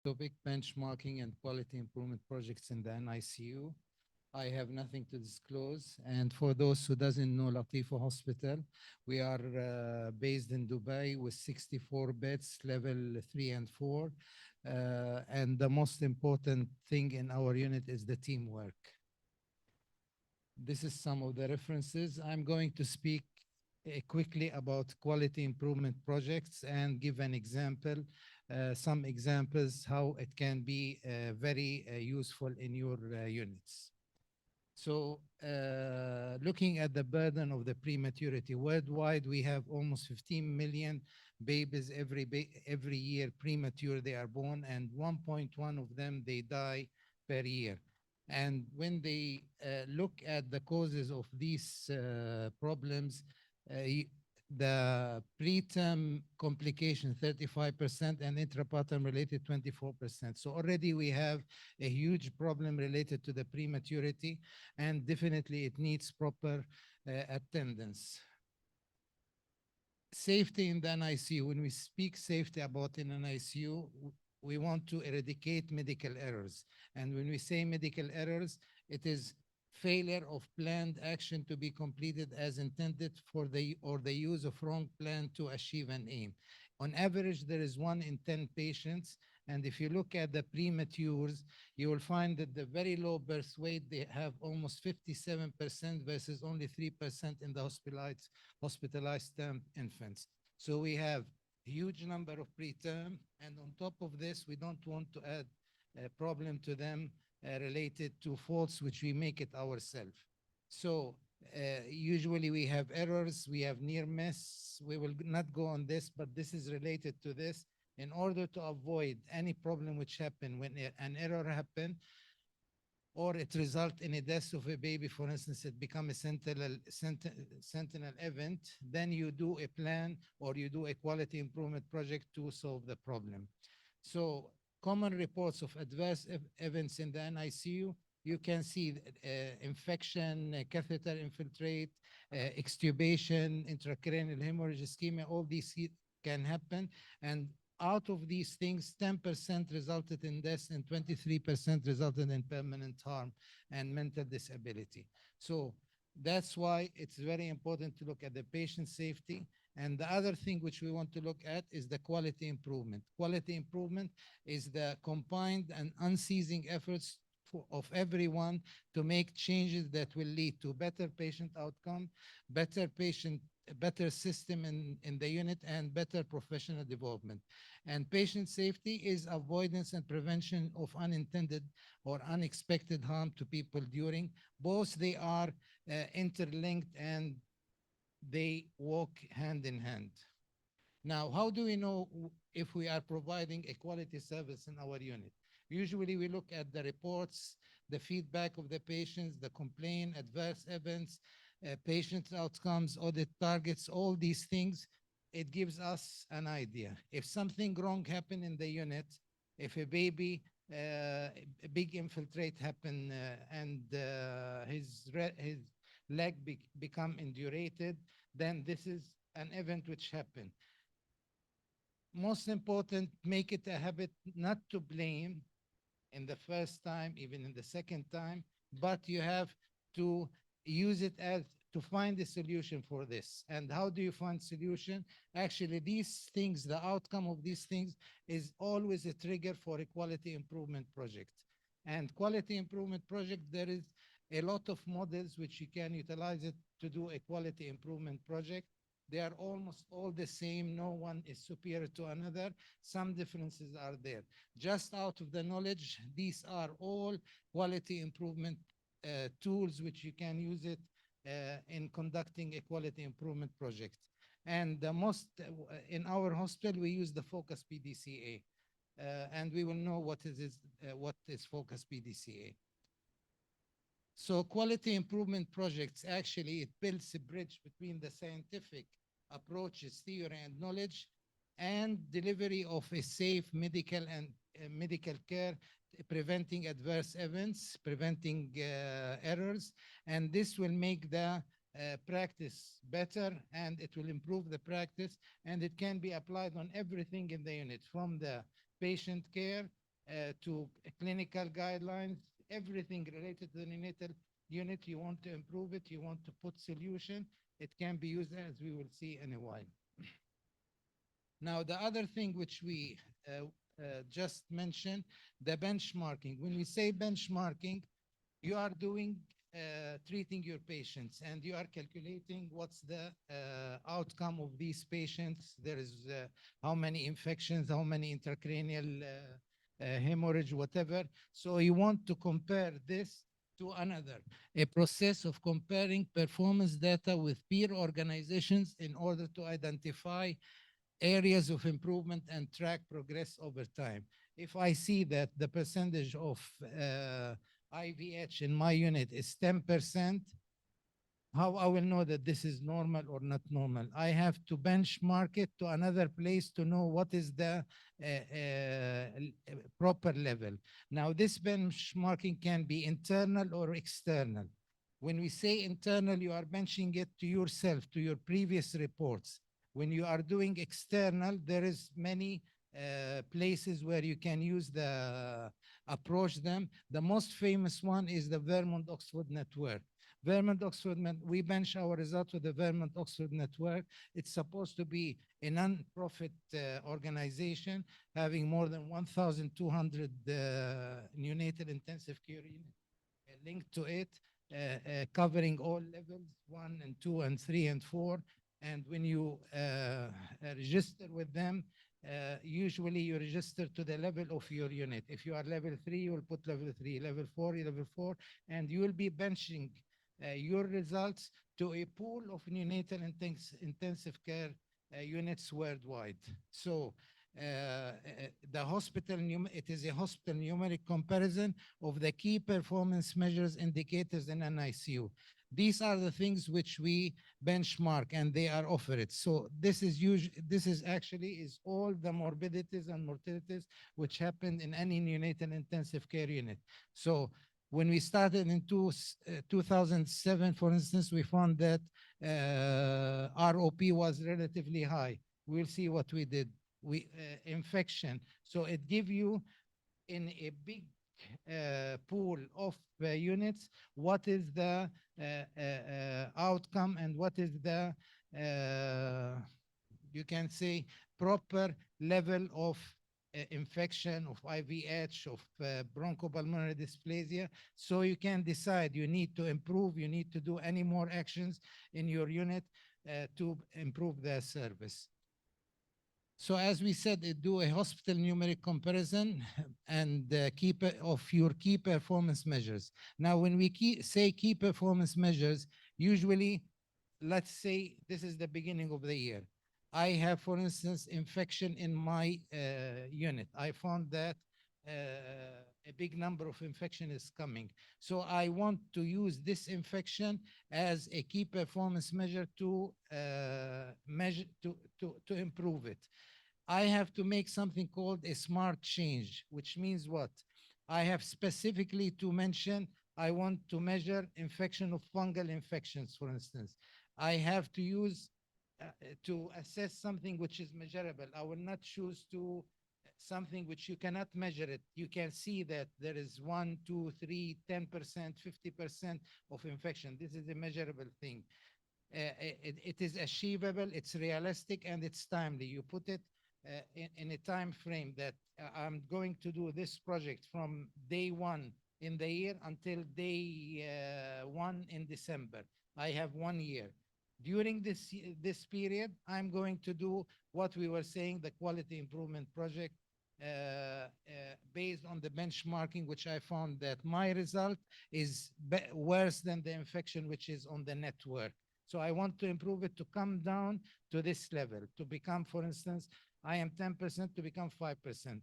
topic, benchmarking and quality improvement projects in the NICU. I have nothing to disclose. And for those who doesn't know Latifa Hospital, we are based in Dubai with 64 beds, level 3 and 4. And the most important thing in our unit is the teamwork. This is some of the references. I'm going to speak quickly about quality improvement projects and give an example, some examples how it can be very useful in your units. So, looking at the burden of the prematurity worldwide, we have almost 15 million babies every year premature they are born, and 1.1 of them they die per year. And when they look at the causes of these problems, the preterm complication 35% and intrapartum related 24%. So already we have a huge problem related to the prematurity, and definitely it needs proper attendance. Safety in the NICU. When we speak safety about in an ICU, we want to eradicate medical errors. And when we say medical errors, it is failure of planned action to be completed as intended for the use of wrong plan to achieve an aim. On average, there is 1 in 10 patients. And if you look at the prematures, you will find that the very low birth weight, they have almost 57% versus only 3% in the hospitalized term infants. So we have huge number of preterm, and on top of this, we don't want to add a problem to them related to faults, which we make it ourselves. So usually we have errors, we have near miss. We will not go on this, but this is related to this. In order to avoid any problem which happen when an error happen, or it result in a death of a baby, for instance, it become a sentinel event, then you do a plan or you do a quality improvement project to solve the problem. So common reports of adverse events in the NICU, you can see infection, catheter infiltrate, extubation, intracranial hemorrhage, ischemia, all these can happen. And out of these things, 10% resulted in death and 23% resulted in permanent harm and mental disability. So that's why it's very important to look at the patient safety. And the other thing which we want to look at is the quality improvement. Quality improvement is the combined and unceasing efforts of everyone to make changes that will lead to better patient outcome, better system in the unit, and better professional development. And patient safety is avoidance and prevention of unintended or unexpected harm to people during. Both they are interlinked and they walk hand in hand. Now, how do we know if we are providing a quality service in our unit? Usually we look at the reports, the feedback of the patients, the complaint, adverse events, patient outcomes, audit targets, all these things. It gives us an idea. If something wrong happened in the unit, if a baby, a big infiltrate happen and his leg become indurated, then this is an event which happened. Most important, make it a habit not to blame in the first time, even in the second time, but you have to use it as to find a solution for this. And how do you find solution? Actually, these things, the outcome of these things is always a trigger for a quality improvement project. And quality improvement project, there is a lot of models which you can utilize it to do a quality improvement project. They are almost all the same. No one is superior to another. Some differences are there. Just out of the knowledge, these are all quality improvement tools which you can use it in conducting a quality improvement project. And the most, in our hospital, we use the Focus PDCA. And we will know what is Focus PDCA. So quality improvement projects, actually, it builds a bridge between the scientific approaches, theory and knowledge, and delivery of a safe medical and medical care, preventing adverse events, preventing errors. And this will make the practice better, and it will improve the practice, and it can be applied on everything in the unit, from the patient care to clinical guidelines, everything related to the neonatal unit. You want to improve it, you want to put solution, it can be used as we will see in a while. Now, the other thing which we just mentioned, the benchmarking. When we say benchmarking, you are doing treating your patients and you are calculating what's the outcome of these patients. There is how many infections, how many intracranial hemorrhage, whatever. So you want to compare this to another, a process of comparing performance data with peer organizations in order to identify areas of improvement and track progress over time. If I see that the percentage of IVH in my unit is 10%, how I will know that this is normal or not normal? I have to benchmark it to another place to know what is the proper level. Now, this benchmarking can be internal or external. When we say internal, you are benching it to yourself, to your previous reports. When you are doing external, there is many places where you can use the approach them. The most famous one is the Vermont Oxford Network. Vermont Oxford, we bench our results with the Vermont Oxford Network. It's supposed to be a non-profit organization having more than 1,200 neonatal intensive care units linked to it, covering all levels, 1 and 2 and 3 and 4. And when you register with them, usually you register to the level of your unit. If you are level 3, you will put level 3, level 4, level 4, and you will be benching your results to a pool of neonatal intensive care units worldwide. So the hospital, it is a hospital numeric comparison of the key performance measures indicators in an ICU. These are the things which we benchmark and they are offered. So this is actually is all the morbidities and mortalities which happen in any neonatal intensive care unit. So when we started in 2007, for instance, we found that ROP was relatively high. We'll see what we did. Infection. So it gives you in a big pool of units what is the outcome and what is the you can say proper level of infection, of IVH, of bronchopulmonary dysplasia. So you can decide you need to improve, you need to do any more actions in your unit to improve the service. So as we said, do a hospital numeric comparison and of your key performance measures. Now, when we say key performance measures, usually, let's say this is the beginning of the year. I have, for instance, infection in my unit. I found that a big number of infection is coming. So I want to use this infection as a key performance measure to measure to improve it. I have to make something called a smart change, which means what? I have specifically to mention I want to measure infection of fungal infections, for instance. I have to use to assess something which is measurable. I will not choose to something which you cannot measure it. You can see that there is 1, 2, 3, 10%, 50% of infection. This is a measurable thing. It is achievable, it's realistic, and it's timely. You put it in a time frame that I'm going to do this project from day 1 in the year until day 1 in December. I have 1 year. During this period, I'm going to do what we were saying, the quality improvement project, based on the benchmarking, which I found that my result is worse than the infection which is on the network. So I want to improve it to come down to this level, to become, for instance, I am 10% to become 5%.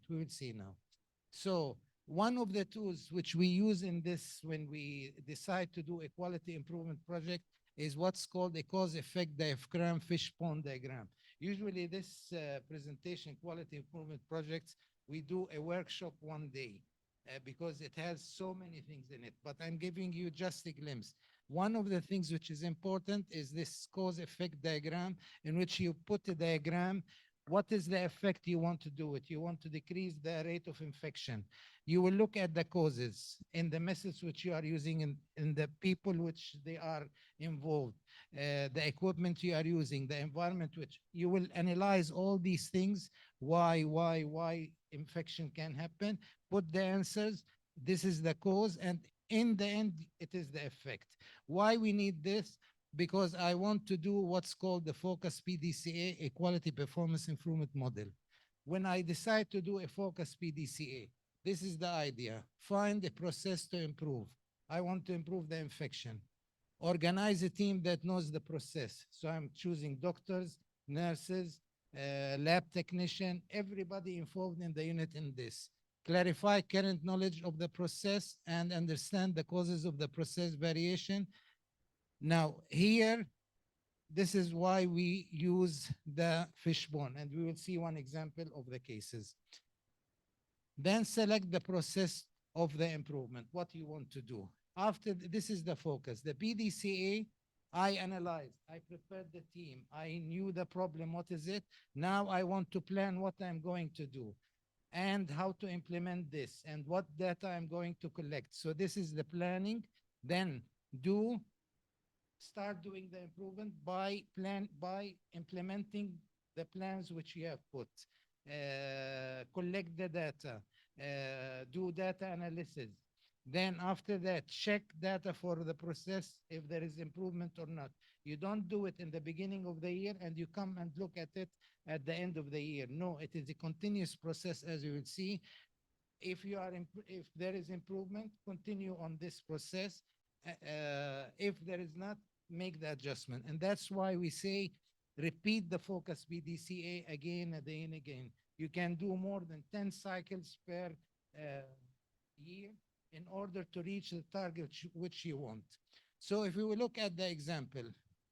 We will see now. So one of the tools which we use in this when we decide to do a quality improvement project is what's called a cause-effect diaphragm fishbone diagram. Usually this presentation, quality improvement projects, we do a workshop 1 day because it has so many things in it, but I'm giving you just a glimpse. One of the things which is important is this cause-effect diagram in which you put a diagram What is the effect you want to do it? You want to decrease the rate of infection. You will look at the causes in the methods which you are using in the people which they are involved, the equipment you are using, the environment which you will analyze all these things. Why infection can happen? Put the answers. This is the cause, and in the end, it is the effect. Why we need this? Because I want to do what's called the Focus PDCA, a quality performance improvement model. When I decide to do a Focus PDCA, this is the idea. Find a process to improve. I want to improve the infection. Organize a team that knows the process. So I'm choosing doctors, nurses, lab technician, everybody involved in the unit in this. Clarify current knowledge of the process and understand the causes of the process variation. Now, here, this is why we use the fishbone, and we will see one example of the cases. Then select the process of the improvement, what you want to do. After this is the focus. The PDCA, I analyzed, I prepared the team, I knew the problem, what is it? Now I want to plan what I'm going to do and how to implement this and what data I'm going to collect. So this is the planning. Then do start doing the improvement by implementing the plans which you have put. Collect the data, do data analysis. Then after that, check data for the process if there is improvement or not. You don't do it in the beginning of the year and you come and look at it at the end of the year. No, it is a continuous process, as you will see. If there is improvement, continue on this process. If there is not, make the adjustment. And that's why we say repeat the focus BDCA again and again and again. You can do more than 10 cycles per year in order to reach the target which you want. So if we will look at the example,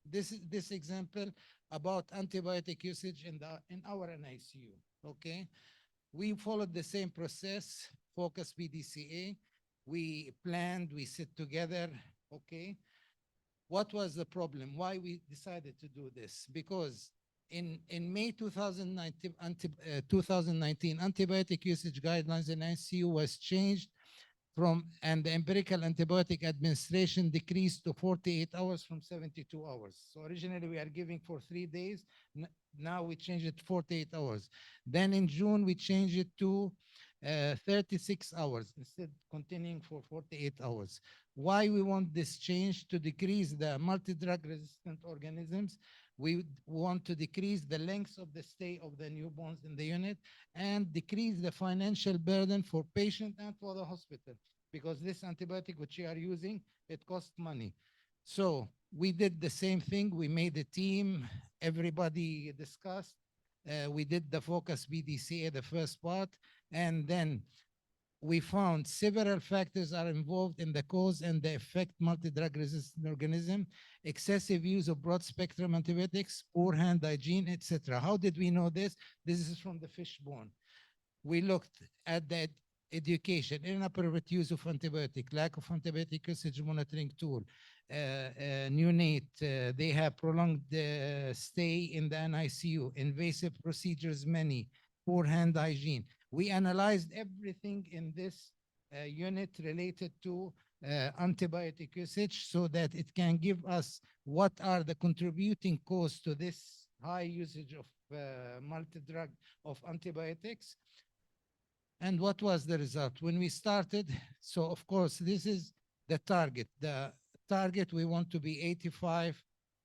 this example about antibiotic usage in our NICU. Okay, we followed the same process, focus BDCA. We planned, we sit together. Okay, what was the problem? Why we decided to do this? Because in May 2019, antibiotic usage guidelines in ICU was changed and the empirical antibiotic administration decreased to 48 hours from 72 hours. So originally we are giving for 3 days. Now we change it to 48 hours. Then in June, we change it to 36 hours instead continuing for 48 hours. Why we want this change? To decrease the multi-drug resistant organisms. We want to decrease the length of the stay of the newborns in the unit and decrease the financial burden for patient and for the hospital, because this antibiotic which you are using, it costs money. So we did the same thing. We made a team. Everybody discussed. We did the focus BDCA, the first part, and then we found several factors are involved in the cause and the effect multi-drug resistant organism, excessive use of broad spectrum antibiotics, poor hand hygiene, etc. How did we know this? This is from the fishbone. We looked at the education, inappropriate use of antibiotic, lack of antibiotic usage monitoring tool, neonate, they have prolonged stay in the NICU, invasive procedures many, poor hand hygiene. We analyzed everything in this unit related to antibiotic usage so that it can give us what are the contributing cause to this high usage of multi-drug of antibiotics. And what was the result? When we started, so of course, this is the target. The target, we want to be 85,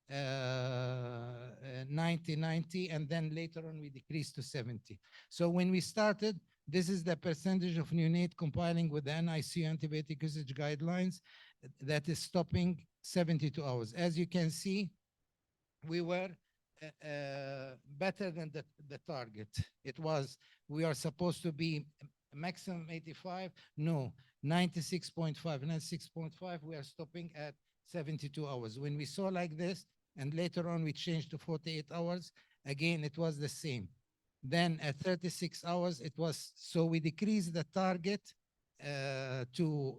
90, 90, and then later on we decrease to 70. So when we started, this is the percentage of neonate compiling with the NICU antibiotic usage guidelines that is stopping 72 hours. As you can see, we were better than the target. It was, we are supposed to be maximum 85, no, 96.5, 96.5, we are stopping at 72 hours. When we saw like this, and later on we changed to 48 hours, again, it was the same. Then at 36 hours, it was, so we decreased the target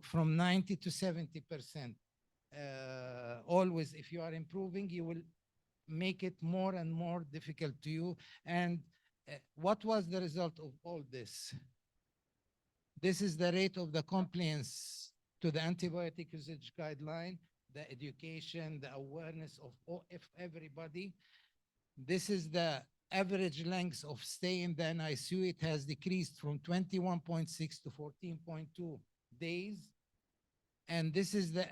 from 90 to 70%. Always, if you are improving, you will make it more and more difficult to you. And What was the result of all this? This is the rate of the compliance to the antibiotic usage guideline, the education, the awareness of if everybody. This is the average length of stay in the NICU. It has decreased from 21.6 to 14.2 days. And this is the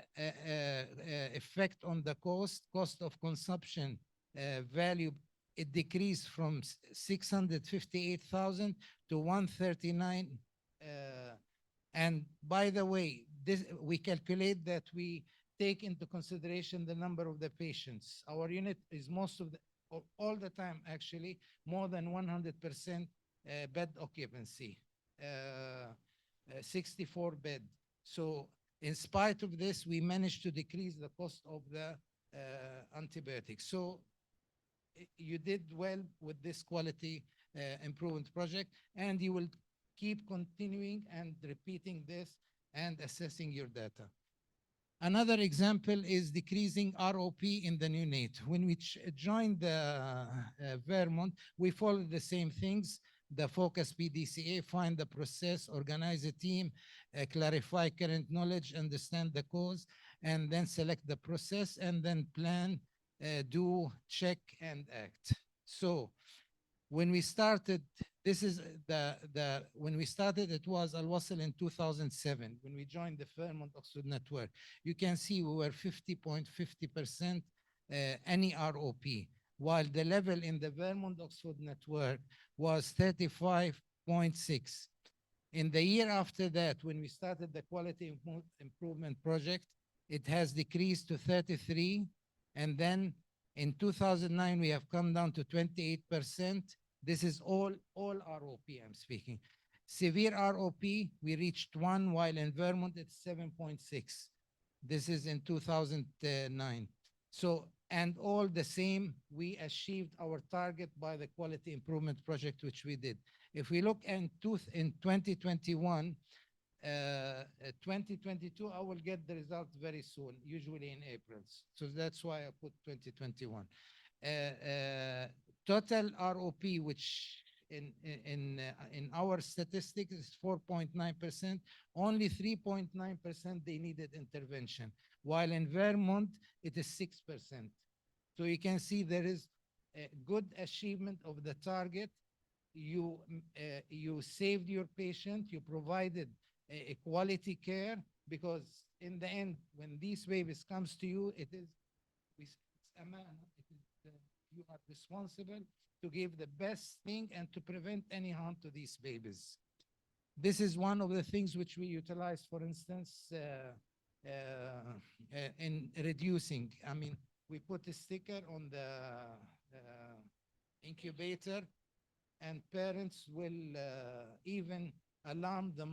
effect on the cost of consumption value. It decreased from 658,000 to 139. And by the way, this we calculate that we take into consideration the number of the patients. Our unit is most of the all the time actually more than 100% bed occupancy, 64 bed. So in spite of this, we managed to decrease the cost of the antibiotics. So you did well with this quality improvement project, and you will keep continuing and repeating this and assessing your data. Another example is decreasing ROP in the neonate. When we joined the Vermont, we followed the same things: the focus PDCA, find the process, organize a team, clarify current knowledge, understand the cause, and then select the process, and then plan, do, check, and act. So when we started, this is when we started, it was Al-Wasl in 2007. When we joined the Fairmont Oxford Network, you can see we were 50.50% NEROP, while the level in the Vermont Oxford Network was 35.6. In the year after that, when we started the quality improvement project, it has decreased to 33. And then in 2009, we have come down to 28%. This is all ROP I'm speaking. Severe ROP, we reached 1, while in Vermont it's 7.6. This is in 2009. So, and all the same, we achieved our target by the quality improvement project, which we did. If we look in 2021, 2022, I will get the result very soon, usually in April. So that's why I put 2021. Total ROP, which in our statistics is 4.9%. Only 3.9% they needed intervention, while in Vermont it is 6%. So you can see there is a good achievement of the target. You saved your patient. You provided a quality care, because in the end, when these babies comes to you, it's a man. You are responsible to give the best thing and to prevent any harm to these babies. This is one of the things which we utilize, for instance, in reducing. I mean, we put a sticker on the incubator, and parents will even alarm the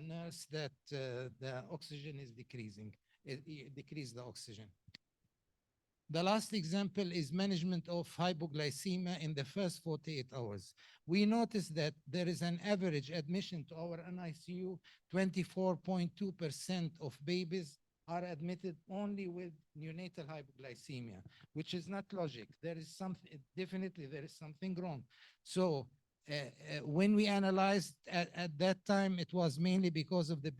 nurse that the oxygen is decreasing, decrease the oxygen. The last example is management of hypoglycemia in the first 48 hours. We noticed that there is an average admission to our NICU. 24.2% of babies are admitted only with neonatal hypoglycemia, which is not logic. There is something, definitely there is something wrong. So when we analyzed at that time, it was mainly because of the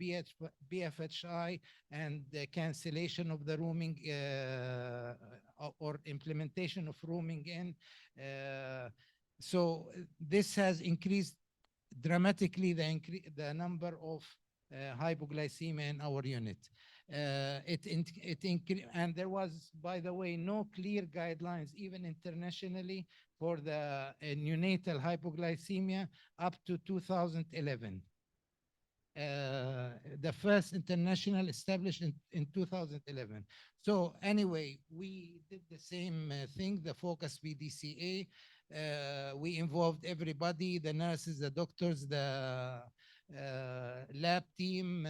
BFHI and the cancellation of the rooming or implementation of rooming in. So this has increased dramatically the number of hypoglycemia in our unit. And there was, by the way, no clear guidelines, even internationally, for the neonatal hypoglycemia up to 2011. The first international established in 2011. So anyway, we did the same thing, the focus BDCA. We involved everybody, the nurses, the doctors, the lab team,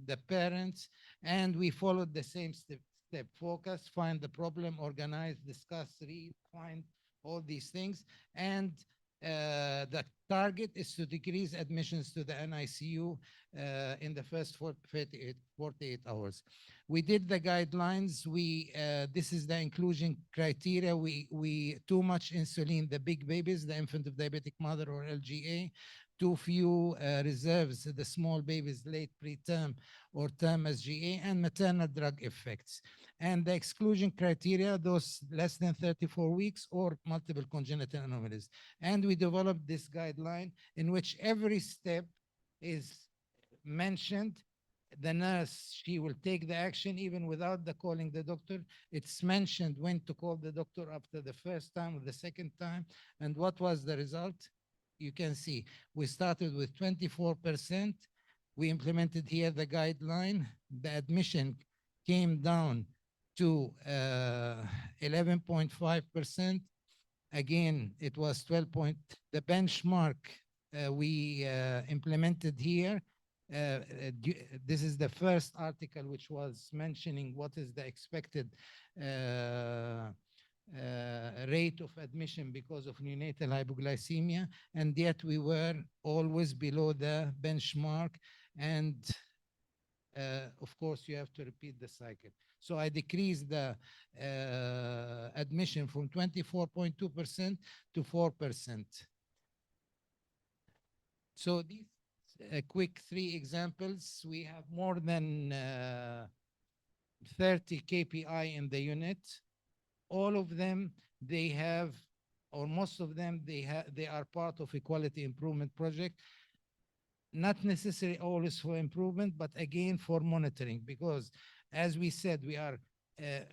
the parents, and we followed the same step. Focus, find the problem, organize, discuss, read, find all these things. And the target is to decrease admissions to the NICU in the first 48 hours. We did the guidelines. This is the inclusion criteria. We too much insulin, the big babies, the infant of diabetic mother or LGA, too few reserves, the small babies, late preterm or term SGA, and maternal drug effects. And the exclusion criteria, those less than 34 weeks or multiple congenital anomalies. And we developed this guideline in which every step is mentioned. The nurse, she will take the action even without the calling the doctor. It's mentioned when to call the doctor after the first time or the second time. And what was the result? You can see we started with 24%. We implemented here the guideline. The admission came down to 11.5%. Again, it was 12 point. The benchmark we implemented here. This is the first article which was mentioning what is the expected rate of admission because of neonatal hypoglycemia, and yet we were always below the benchmark. And of course, you have to repeat the cycle. So I decreased the admission from 24.2% to 4%. So these quick three examples. We have more than 30 KPI in the unit. All of them, they have, or most of them, they are part of a quality improvement project. Not necessarily always for improvement, but again for monitoring, because as we said, we are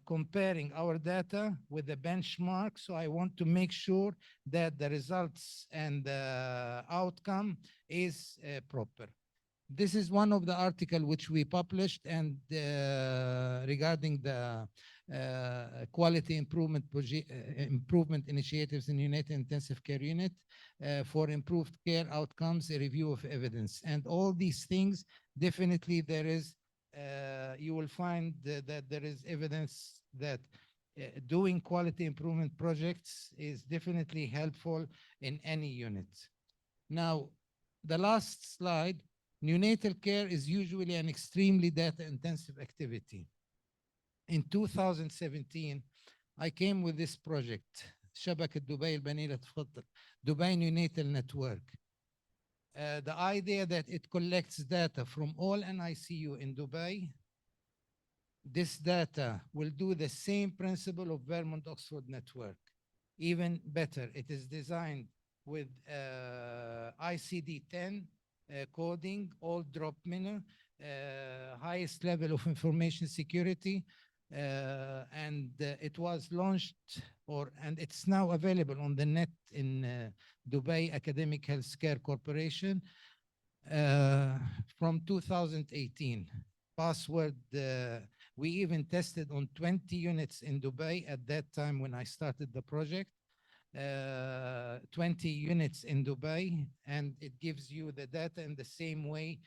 comparing our data with the benchmark. So I want to make sure that the results and the outcome is proper. This is one of the articles which we published, and regarding the quality improvement initiatives in neonatal intensive care unit for improved care outcomes, a review of evidence. And all these things, definitely there is, you will find that there is evidence that doing quality improvement projects is definitely helpful in any unit. Now, the last slide. Neonatal care is usually an extremely data-intensive activity. In 2017, I came with this project, شبكة دبي البنية لا تفضل, Dubai Neonatal Network. The idea that it collects data from all NICU in Dubai. This data will do the same principle of Vermont-Oxford network. Even better, it is designed with ICD-10 coding, all drop minor, highest level of information security, and it was launched and it's now available on the net in Dubai Academic Healthcare Corporation from 2018. Password, we even tested on 20 units in Dubai at that time when I started the project. 20 units in Dubai, and it gives you the data in the same way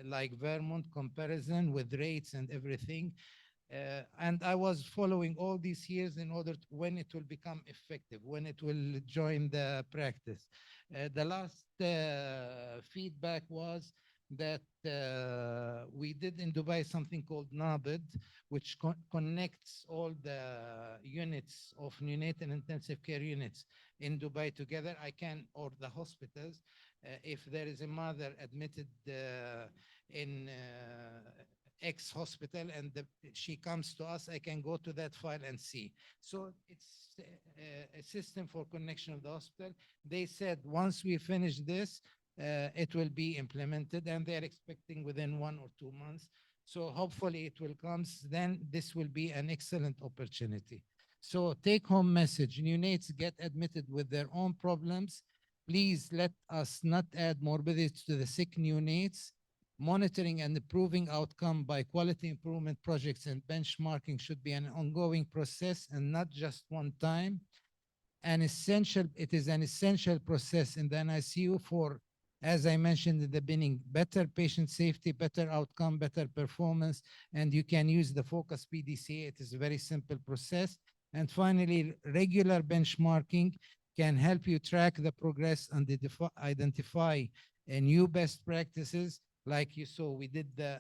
like Vermont comparison with rates and everything. And I was following all these years in order to, when it will become effective, when it will join the practice. The last feedback was that we did in Dubai something called NABID, which connects all the units of neonatal intensive care units in Dubai together. I can, or the hospitals, if there is a mother admitted in X hospital and she comes to us, I can go to that file and see. So it's a system for connection of the hospital. They said once we finish this, it will be implemented, and they're expecting within 1 or 2 months. So hopefully it will come. Then this will be an excellent opportunity. So take home message, neonates get admitted with their own problems. Please let us not add morbidity to the sick neonates. Monitoring and improving outcome by quality improvement projects and benchmarking should be an ongoing process and not just one time. It is an essential process in the NICU for, as I mentioned in the beginning, better patient safety, better outcome, better performance, and you can use the Focus PDCA. It is a very simple process. And finally, regular benchmarking can help you track the progress and identify new best practices. Like you saw, we did the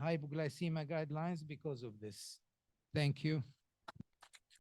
hypoglycemia guidelines because of this. Thank you.